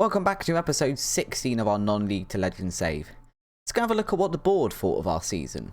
Welcome back to episode 16 of our non-league to legend save. Let's go have a look at what the board thought of our season.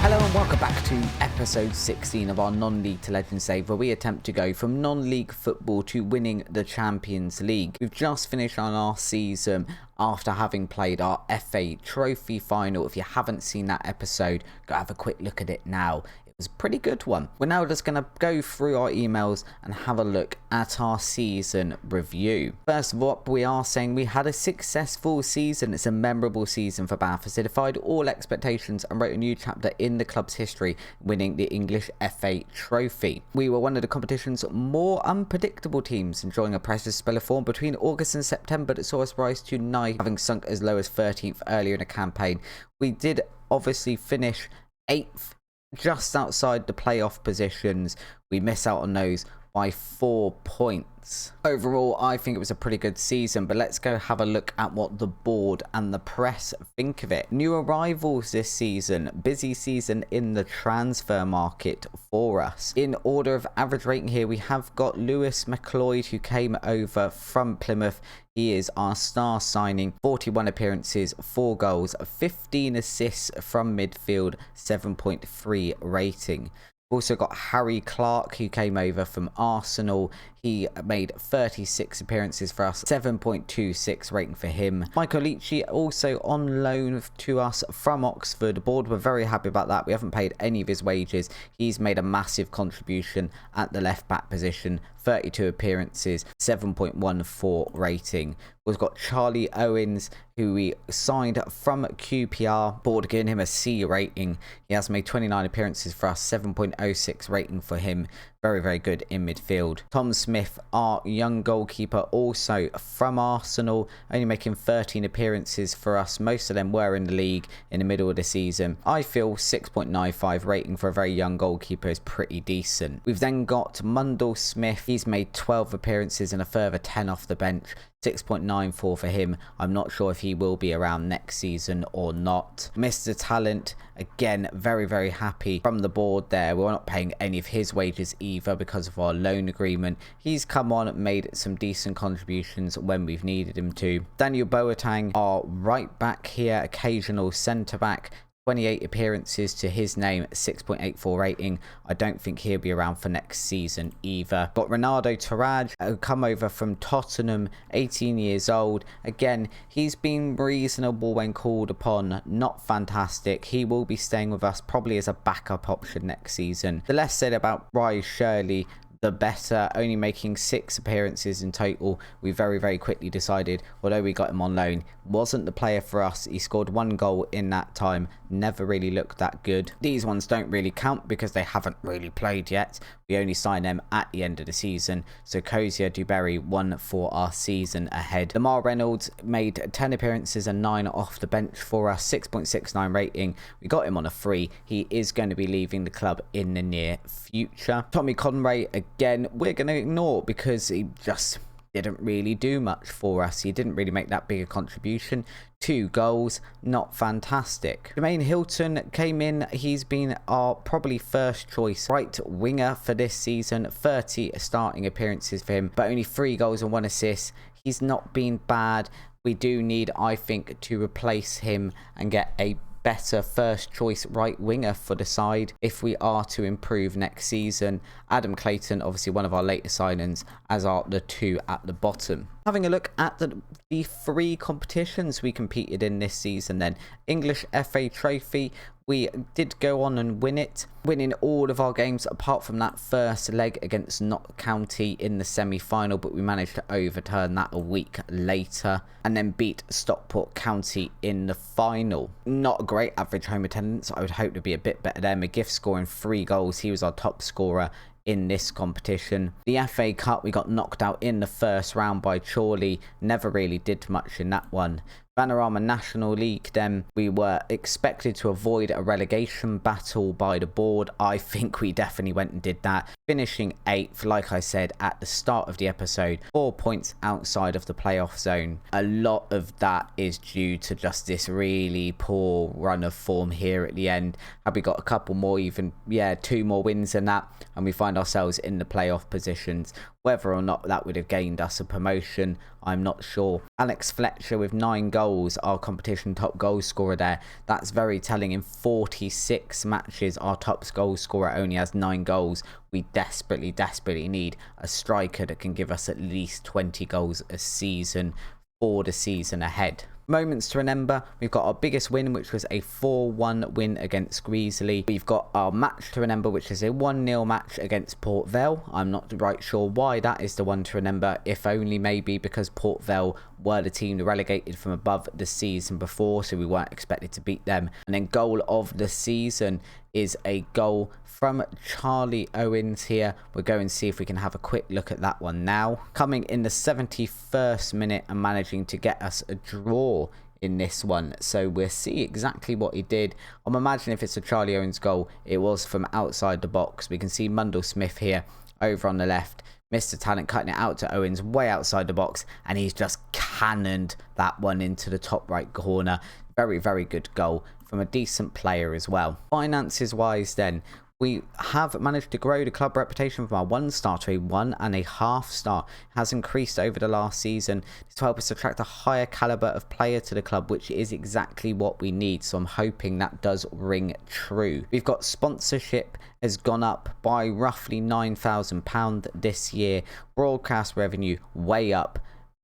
Hello and welcome back to episode 16 of our non-league to legend save, where we attempt to go from non-league football to winning the Champions League. We've just finished on our season after having played our FA Trophy final. If you haven't seen that episode, go have a quick look at it now. It was a pretty good one. We're now just going to go through our emails and have a look at our season review. First of all, we are saying we had a successful season. It's a memorable season for Bath City, defied all expectations and wrote a new chapter in the club's history, winning the English FA Trophy. We were one of the competition's more unpredictable teams, enjoying a precious spell of form between August and September that saw us rise to 9th, having sunk as low as 13th earlier in the campaign. We did obviously finish 8th, just outside the playoff positions. We miss out on those by 4 points. Overall, I think it was a pretty good season, but let's go have a look at what the board and the press think of it. New arrivals this season, busy season in the transfer market for us. In order of average rating here, we have got Lewis McLeod, who came over from Plymouth. He is our star signing, 41 appearances, 4 goals, 15 assists from midfield, 7.3 rating. Also got Harry Clark, who came over from Arsenal. He made 36 appearances for us, 7.26 rating for him. Michael Leachy also on loan to us from Oxford. The board were very happy about that. We haven't paid any of his wages. He's made a massive contribution at the left back position, 32 appearances, 7.14 rating. We've got Charlie Owens, who we signed from QPR. Board giving him a C rating. He has made 29 appearances for us, 7.06 rating for him. Very, very good in midfield. Tom Smith, our young goalkeeper, also from Arsenal, only making 13 appearances for us. Most of them were in the league in the middle of the season. I feel 6.95 rating for a very young goalkeeper is pretty decent. We've then got Mundell Smith. He's made 12 appearances and a further 10 off the bench. 6.94 for him. I'm not sure if he will be around next season or not. Mr. Talent, again, very, very happy from the board there. We're not paying any of his wages either because of our loan agreement. He's come on and made some decent contributions when we've needed him to. Daniel Boateng, our right back here, occasional centre back. 28 appearances to his name, 6.84 rating. I don't think he'll be around for next season either. Got Ronaldo Taraj, come over from Tottenham, 18 years old. Again, he's been reasonable when called upon, not fantastic. He will be staying with us probably as a backup option next season. The less said about Bryce Shirley, the better, only making 6 appearances in total. We very, very quickly decided, although we got him on loan, wasn't the player for us. He scored 1 goal in that time, never really looked that good. These ones don't really count because they haven't really played yet. We only sign them at the end of the season. So Kozia Duberry won for our season ahead. Lamar Reynolds made 10 appearances and 9 off the bench for us, 6.69 rating. We got him on a free. He is going to be leaving the club in the near future. Tommy Conray, again, we're going to ignore because he just didn't really do much for us. He didn't really make that big a contribution. 2 goals, not fantastic. Jermaine Hilton came in. He's been our probably first choice right winger for this season. 30 starting appearances for him, but only 3 goals and 1 assist. He's not been bad. We do need, I think, to replace him and get a better first choice right winger for the side if we are to improve next season. Adam Clayton, obviously one of our latest signings, as are the 2 at the bottom. Having a look at the 3 competitions we competed in this season then. English FA Trophy, we did go on and win it, winning all of our games apart from that first leg against Notts County in the semi-final, but we managed to overturn that a week later and then beat Stockport County in the final. Not a great average home attendance. I would hope to be a bit better there. McGiff scoring 3 goals. He was our top scorer in this competition. The FA Cup, we got knocked out in the first round by Chorley. Never really did much in that one. Vanarama National League, then we were expected to avoid a relegation battle by the board. I think we definitely went and did that, finishing 8th, like I said at the start of the episode, 4 points outside of the playoff zone. A lot of that is due to just this really poor run of form here at the end. Had we got a couple more, even 2 more wins than that, and we find ourselves in the playoff positions. Whether or not that would have gained us a promotion, I'm not sure. Alex Fletcher with 9 goals, our competition top goal scorer there. That's very telling. In 46 matches, our top goal scorer only has 9 goals. We desperately need a striker that can give us at least 20 goals a season for the season ahead. Moments to remember, we've got our biggest win, which was a 4-1 win against Greasley. We've got our match to remember, which is a 1-0 match against Port Vale. I'm not right sure why that is the one to remember, if only maybe because Port Vale were the team that relegated from above the season before, so we weren't expected to beat them. And then goal of the season is a goal from Charlie Owens here. We'll go and see if we can have a quick look at that one now. Coming in the 71st minute and managing to get us a draw in this one, so we'll see exactly what he did. I'm imagining if it's a Charlie Owens goal, it was from outside the box. We can see Mundell Smith here over on the left, Mr. Talent cutting it out to Owens way outside the box, and he's just cannoned that one into the top right corner. Very good goal from a decent player as well. Finances wise then, we have managed to grow the club reputation from our 1-star to a 1.5 star. It has increased over the last season to help us attract a higher caliber of player to the club, which is exactly what we need. So I'm hoping that does ring true. We've got sponsorship has gone up by roughly £9,000 this year. Broadcast revenue way up.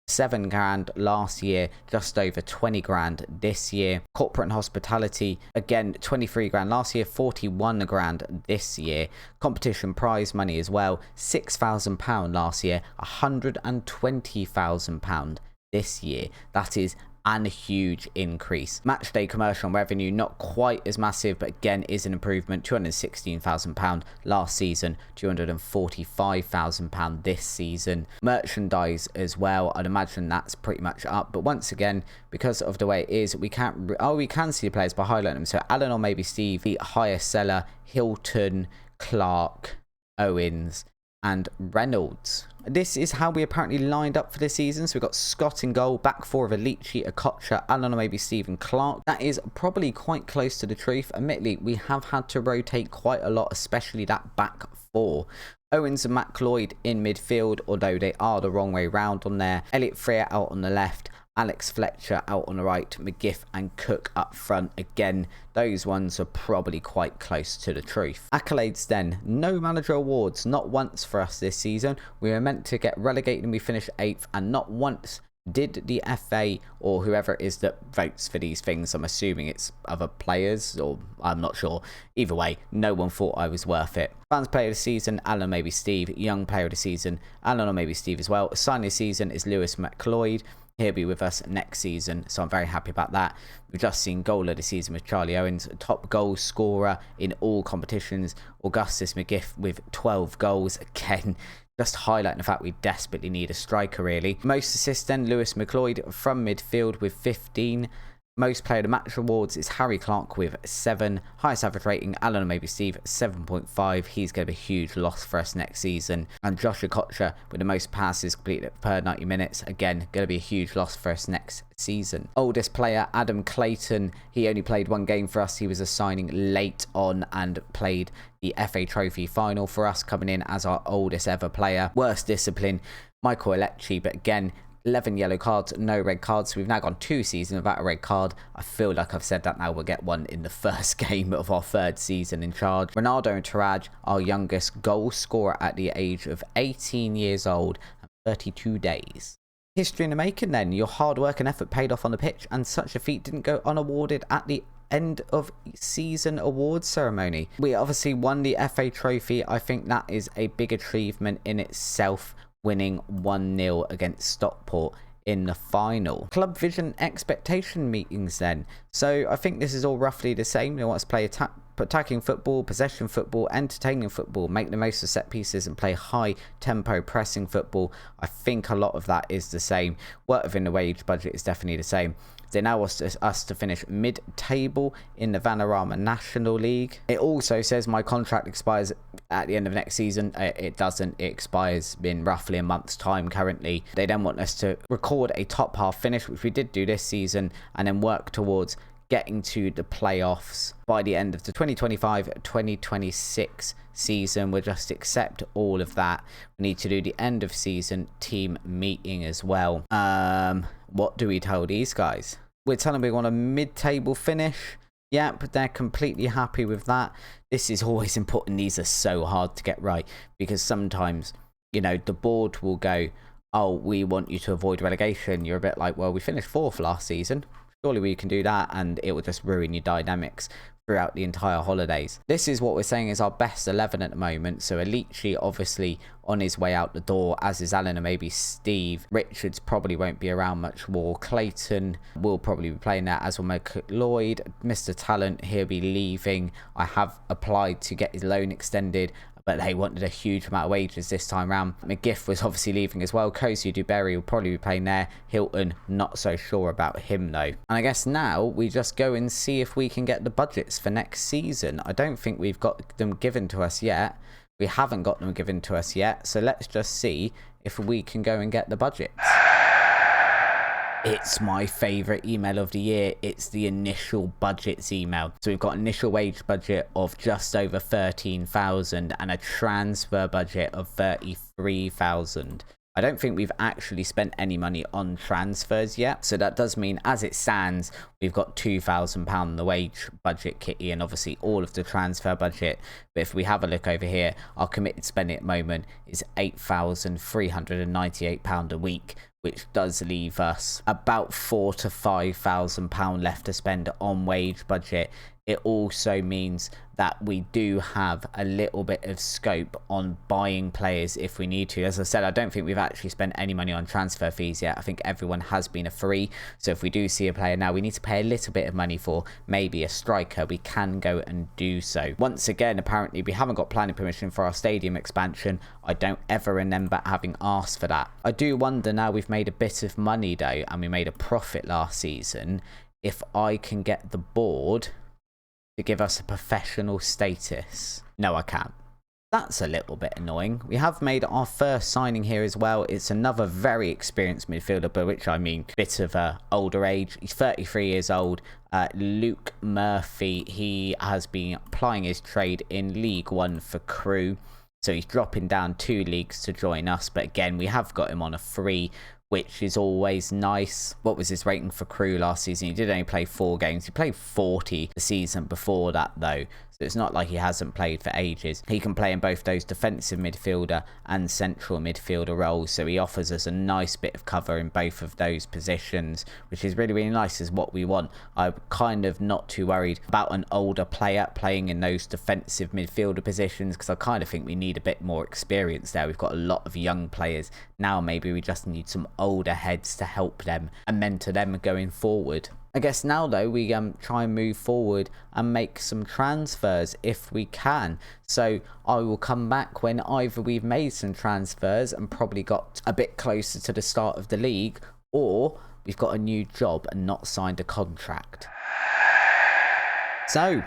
7 grand last year, just over 20 grand this year. Corporate and hospitality, again 23 grand last year, 41 grand this year. Competition prize money as well, £6,000 last year, £120,000 this year. That is a huge increase. Matchday commercial revenue, not quite as massive, but again is an improvement. £216,000 last season, £245,000 this season. Merchandise as well, I'd imagine that's pretty much up, but once again, because of the way it is, we can see the players by highlighting them. So Alan or maybe Steve, the highest seller, Hilton, Clark, Owens and Reynolds. This is how we apparently lined up for this season. So we've got Scott in goal, back 4 of Alici, Okocha, Alan or maybe Stephen Clark. That is probably quite close to the truth. Admittedly, we have had to rotate quite a lot, especially that back 4. Owens and Matt Cloyd in midfield, although they are the wrong way round on there. Elliot Freer out on the left. Alex Fletcher out on the right, McGiff and Cook up front. Again, those ones are probably quite close to the truth. Accolades then, no manager awards, not once for us this season. We were meant to get relegated and we finished 8th, and not once did the FA or whoever it is that votes for these things, I'm assuming it's other players, or I'm not sure. Either way, no one thought I was worth it. Fans player of the season, Alan maybe Steve. Young player of the season, Alan or maybe Steve as well. Sign of the season is Lewis McLeod. He'll be with us next season, so I'm very happy about that. We've just seen goal of the season with Charlie Owens, top goal scorer in all competitions. Augustus McGiff with 12 goals. Again, just highlighting the fact we desperately need a striker, really. Most assists then, Lewis McLeod from midfield with 15. Most player of the match awards is Harry Clark with 7. Highest average rating, Alan or maybe Steve, 7.5. He's going to be a huge loss for us next season. And Josh Okocha with the most passes completed per 90 minutes. Again, going to be a huge loss for us next season. Oldest player, Adam Clayton. He only played 1 game for us. He was a signing late on and played the FA Trophy final for us, coming in as our oldest ever player. Worst discipline, Michael Alecci, but again, 11 yellow cards, no red cards. So we've now gone 2 seasons without a red card. I feel like I've said that now. We'll get one in the first game of our 3rd season in charge. Ronaldo and Taraj, our youngest goal scorer at the age of 18 years old and 32 days. History in the making then. Your hard work and effort paid off on the pitch, and such a feat didn't go unawarded at the end of season awards ceremony. We obviously won the FA Trophy. I think that is a big achievement in itself, winning 1-0 against Stockport in the final. Club vision expectation meetings then. So I think this is all roughly the same. They want us to attacking football, possession football, entertaining football, make the most of set pieces and play high tempo pressing football. I think a lot of that is the same. Work within the wage budget is definitely the same. They now want us to finish mid-table in the Vanarama National League. It also says my contract expires at the end of next season. It doesn't. It expires in roughly a month's time currently. They then want us to record a top half finish, which we did do this season, and then work towards getting to the playoffs by the end of the 2025-2026 season. We'll just accept all of that. We need to do the end of season team meeting as well. What do we tell these guys? We're telling them we want a mid-table finish. Yep, they're completely happy with that. This is always important. These are so hard to get right because sometimes, you know, the board will go, oh, we want you to avoid relegation. You're a bit like, well, we finished 4th last season. Surely we can do that, and it will just ruin your dynamics throughout the entire holidays. This is what we're saying is our best 11 at the moment. So Alici obviously on his way out the door, as is Alan and maybe Steve. Richards probably won't be around much more. Clayton will probably be playing there, as will McLeod. Mr. Talent, he'll be leaving. I have applied to get his loan extended, but they wanted a huge amount of wages this time round. McGiff was obviously leaving as well. Cozy Duberry will probably be playing there. Hilton, not so sure about him though. And I guess now we just go and see if we can get the budgets for next season. I don't think we've got them given to us yet. We haven't got them given to us yet. So let's just see if we can go and get the budgets. It's my favourite email of the year. It's the initial budgets email. So we've got an initial wage budget of just over 13,000 and a transfer budget of 33,000. I don't think we've actually spent any money on transfers yet. So that does mean, as it stands, we've got £2,000 in the wage budget, Kitty, and obviously all of the transfer budget. But if we have a look over here, our committed spending at the moment is £8,398 a week, which does leave us about £4,000 to £5,000 left to spend on wage budget. It also means that we do have a little bit of scope on buying players if we need to. As I said, I don't think we've actually spent any money on transfer fees yet. I think everyone has been a free. So if we do see a player now we need to pay a little bit of money for, maybe a striker, we can go and do so. Once again, apparently we haven't got planning permission for our stadium expansion. I don't ever remember having asked for that. I do wonder, now we've made a bit of money though, and we made a profit last season, if I can get the board to give us a professional status. No, I can't. That's a little bit annoying. We have made our first signing here as well. It's another very experienced midfielder, by which I mean bit of a older age. He's 33 years old. Luke Murphy. He has been applying his trade in League One for Crewe. So he's dropping down 2 leagues to join us. But again, we have got him on a free, which is always nice. What was his rating for Crewe last season? He did only play 4 games. He played 40 the season before that though. So it's not like he hasn't played for ages. He can play in both those defensive midfielder and central midfielder roles. So he offers us a nice bit of cover in both of those positions, which is really, really nice, is what we want. I'm kind of not too worried about an older player playing in those defensive midfielder positions, because I kind of think we need a bit more experience there. We've got a lot of young players. Now maybe we just need some older heads to help them and mentor them going forward. I guess now though we try and move forward and make some transfers if we can. So I will come back when either we've made some transfers and probably got a bit closer to the start of the league, or we've got a new job and not signed a contract. So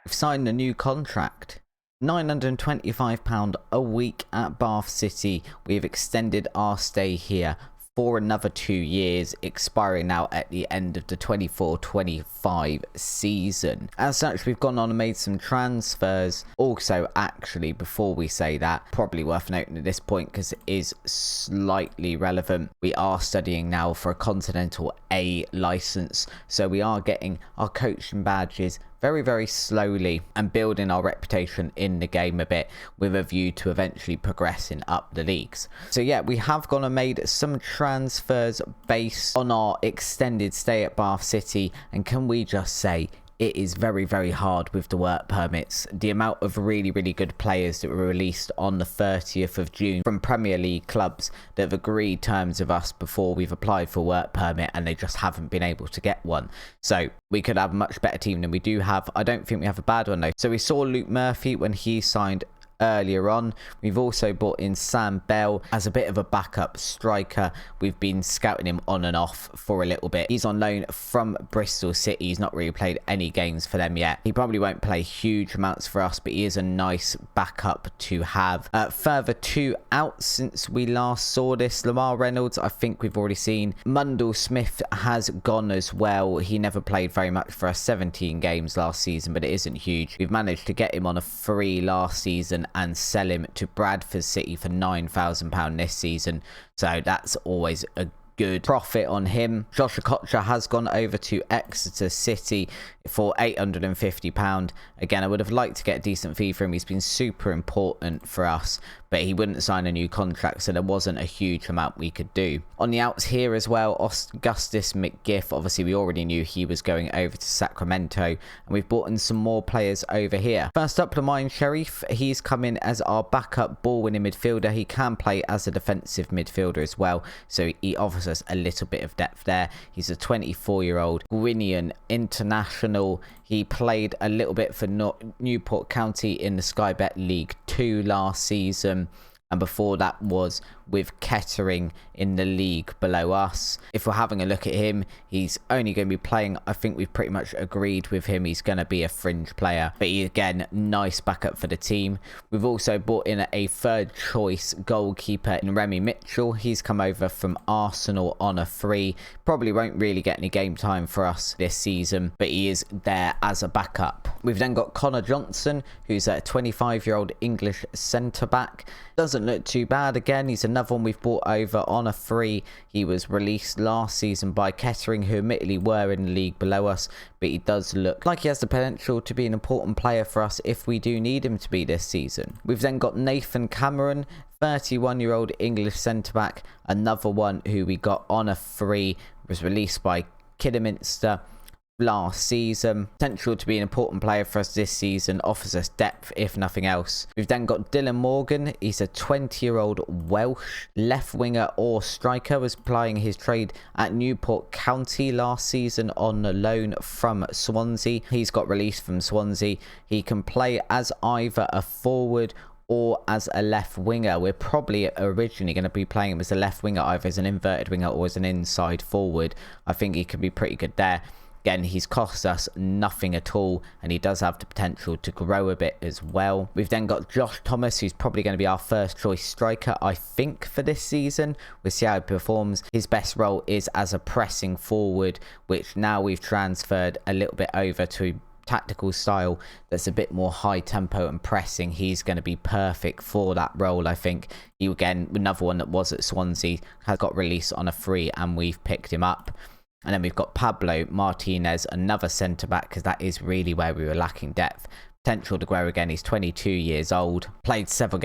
we've signed a new contract. £925 a week at Bath City. We've extended our stay here for another 2 years, expiring now at the end of the 24-25 season. As such, we've gone on and made some transfers. Also, actually, before we say that, probably worth noting at this point, because it is slightly relevant, we are studying now for a Continental A license. So we are getting our coaching badges very, very slowly and building our reputation in the game a bit, with a view to eventually progressing up the leagues. So yeah, we have gone and made some transfers based on our extended stay at Bath City, and can we just say it is very, very hard with the work permits. The amount of really, really good players that were released on the 30th of June from Premier League clubs that have agreed terms of us before we've applied for work permit, and they just haven't been able to get one. So we could have a much better team than we do have. I don't think we have a bad one though. So we saw Luke Murphy when he signed earlier on. We've also brought in Sam Bell as a bit of a backup striker. We've been scouting him on and off for a little bit. He's on loan from Bristol City. He's not really played any games for them yet. He probably won't play huge amounts for us, but he is a nice backup to have. Further two out since we last saw this. Lamar Reynolds, I think we've already seen. Mundell Smith has gone as well. He never played very much for us, 17 games last season, but it isn't huge. We've managed to get him on a free last season and sell him to Bradford City for £9,000 this season. So that's always a good profit on him. Josh Okocha has gone over to Exeter City for £850. Again, I would have liked to get a decent fee for him. He's been super important for us, but he wouldn't sign a new contract, so there wasn't a huge amount we could do. On the outs here as well, Augustus McGiff, obviously we already knew he was going over to Sacramento, and we've brought in some more players over here. First up, Lamine Sharif. He's come in as our backup ball-winning midfielder. He can play as a defensive midfielder as well, so he offers us a little bit of depth there. He's a 24-year-old Guinean international. He played a little bit for Newport County in the Sky Bet League 2 last season, and before that was with Kettering in the league below us. If we're having a look at him, he's only going to be playing, I think we've pretty much agreed with him, he's going to be a fringe player, but he, again, nice backup for the team. We've also brought in a third choice goalkeeper in Remy Mitchell. He's come over from Arsenal on a free. Probably won't really get any game time for us this season, but he is there as a backup. We've then got Connor Johnson, who's a 25-year-old English centre-back. Doesn't look too bad. Again, he's another one we've brought over on a free. He was released last season by Kettering, who admittedly were in the league below us, but he does look like he has the potential to be an important player for us if we do need him to be this season. We've then got Nathan Cameron, 31-year-old English centre-back, another one who we got on a free, was released by Kidderminster last season. Potential to be an important player for us this season, offers us depth if nothing else. We've then got Dylan Morgan. He's a 20-year-old Welsh left winger or striker, was plying his trade at Newport County last season on a loan from Swansea. He's got released from Swansea. He can play as either a forward or as a left winger. We're probably originally going to be playing him as a left winger, either as an inverted winger or as an inside forward. I think he could be pretty good there. Again, he's cost us nothing at all, and he does have the potential to grow a bit as well. We've then got Josh Thomas, who's probably going to be our first choice striker, I think, for this season. We'll see how he performs. His best role is as a pressing forward, which now we've transferred a little bit over to tactical style that's a bit more high tempo and pressing. He's going to be perfect for that role, I think. He, again, another one that was at Swansea, has got released on a free, and we've picked him up. And then we've got Pablo Martinez, another centre-back, because that is really where we were lacking depth. Potential to grow again. He's 22 years old. Played 7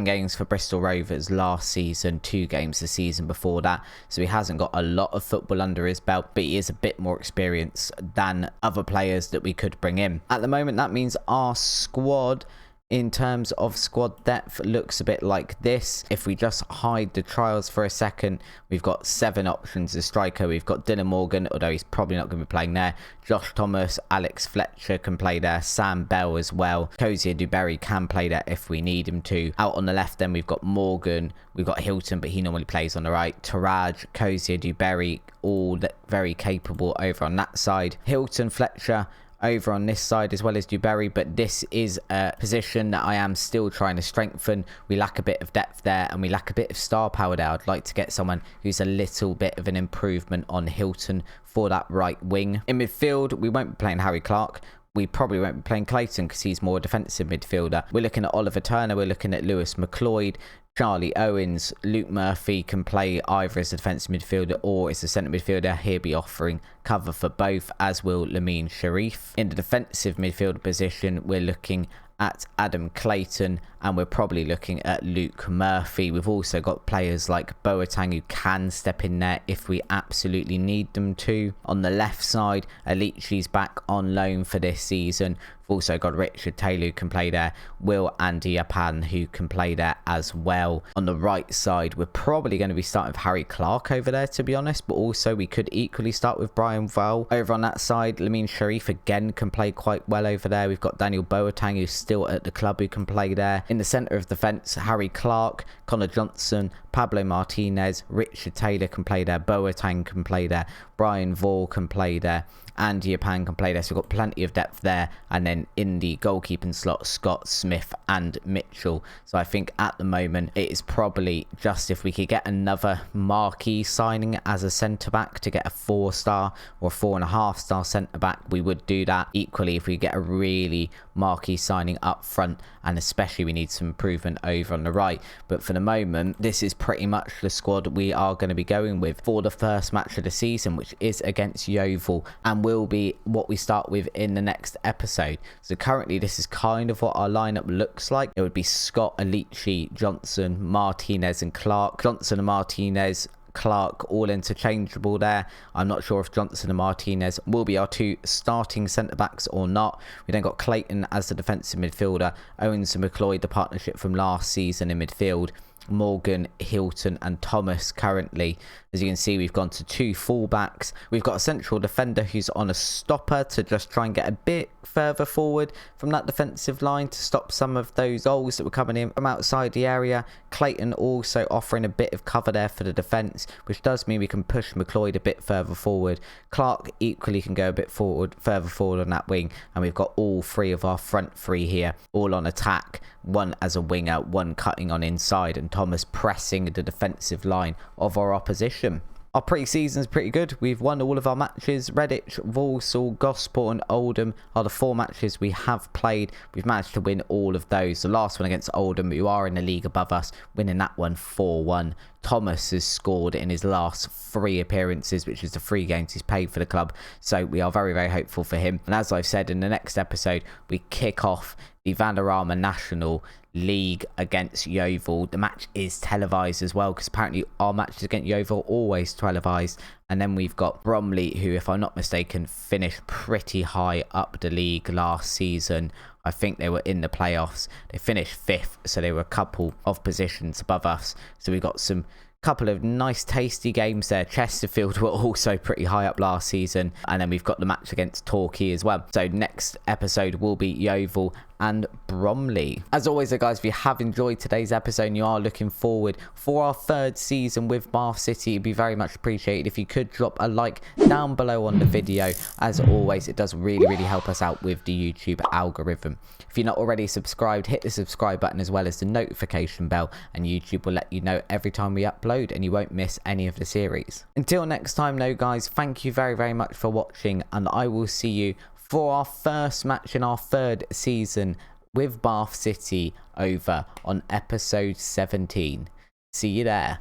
games for Bristol Rovers last season, 2 games the season before that. So he hasn't got a lot of football under his belt, but he is a bit more experienced than other players that we could bring in. At the moment, that means our squad, in terms of squad depth, looks a bit like this. If we just hide the trials for a second, we've got 7 options as striker. We've got Dylan Morgan, although he's probably not going to be playing there. Josh Thomas, Alex Fletcher can play there. Sam Bell as well. Cozier Duberry can play there if we need him to. Out on the left then we've got Morgan. We've got Hilton, but he normally plays on the right. Taraj, Cozier Duberry, all very capable over on that side. Hilton, Fletcher over on this side as well as Duberry, but this is a position that I am still trying to strengthen. We lack a bit of depth there, and we lack a bit of star power there. I'd like to get someone who's a little bit of an improvement on Hilton for that right wing. In midfield, we won't be playing Harry Clark. We probably won't be playing Clayton because he's more a defensive midfielder. We're looking at Oliver Turner. We're looking at Lewis McLeod, Charlie Owens. Luke Murphy can play either as a defensive midfielder or as a centre midfielder. He'll be offering cover for both, as will Lamine Sharif. In the defensive midfielder position, we're looking at Adam Clayton and we're probably looking at Luke Murphy. We've also got players like Boateng who can step in there if we absolutely need them to. On the left side, Alichi's back on loan for this season. We've also got Richard Taylor who can play there, Will Andiapan who can play there as well. On the right side, we're probably going to be starting with Harry Clark over there, to be honest, but also we could equally start with Brian Val. Over on that side, Lamine Sharif again can play quite well over there. We've got Daniel Boateng who's still at the club who can play there. In the centre of the fence, Harry Clark, Connor Johnson, Pablo Martinez, Richard Taylor can play there, Boateng can play there, Brian Vall can play there, and Japan can play there. So we've got plenty of depth there. And then in the goalkeeping slot, Scott, Smith and Mitchell. So I think at the moment it is probably just if we could get another marquee signing as a centre-back to get a 4-star or 4.5-star centre-back, we would do that. Equally, if we get a really marquee signing up front, and especially we need some improvement over on the right. But for the moment, this is pretty much the squad we are going to be going with for the first match of the season, which is against Yeovil, and will be what we start with in the next episode. So currently this is kind of what our lineup looks like. It would be Scott, Alichi, Johnson, Martinez and Clark. Johnson and Martinez, Clark all interchangeable there. I'm not sure if Johnson and Martinez will be our two starting centre-backs or not. We then got Clayton as the defensive midfielder, Owens and McLeod, the partnership from last season in midfield, Morgan, Hilton and Thomas currently. As you can see, we've gone to 2 fullbacks. We've got a central defender who's on a stopper to just try and get a bit further forward from that defensive line to stop some of those goals that were coming in from outside the area. Clayton also offering a bit of cover there for the defence, which does mean we can push McLeod a bit further forward. Clark equally can go a bit further forward on that wing, and we've got all 3 of our front 3 here, all on attack. One as a winger, one cutting on inside, and Thomas pressing the defensive line of our opposition. Our pre-season is pretty good. We've won all of our matches. Redditch, Walsall, Gosport and Oldham are the 4 matches we have played. We've managed to win all of those. The last one against Oldham, who are in the league above us, winning that one 4-1. Thomas has scored in his last 3 appearances, which is the 3 games he's played for the club. So we are very, very hopeful for him. And as I've said, in the next episode, we kick off the Vanarama National League against Yeovil. The match is televised as well, because apparently our matches against Yeovil are always televised. And then we've got Bromley, who, if I'm not mistaken, finished pretty high up the league last season. I think they were in the playoffs. They finished 5th, so they were a couple of positions above us. So we got some couple of nice tasty games there. Chesterfield were also pretty high up last season, and then we've got the match against Torquay as well. So next episode will be Yeovil and Bromley. As always though guys, if you have enjoyed today's episode and you are looking forward for our 3rd season with Bath City, it'd be very much appreciated if you could drop a like down below on the video. As always, it does really help us out with the YouTube algorithm. If you're not already subscribed, hit the subscribe button as well as the notification bell, and YouTube will let you know every time we upload and you won't miss any of the series. Until next time though guys, thank you very much for watching, and I will see you for our first match in our 3rd season with Bath City over on episode 17. See you there.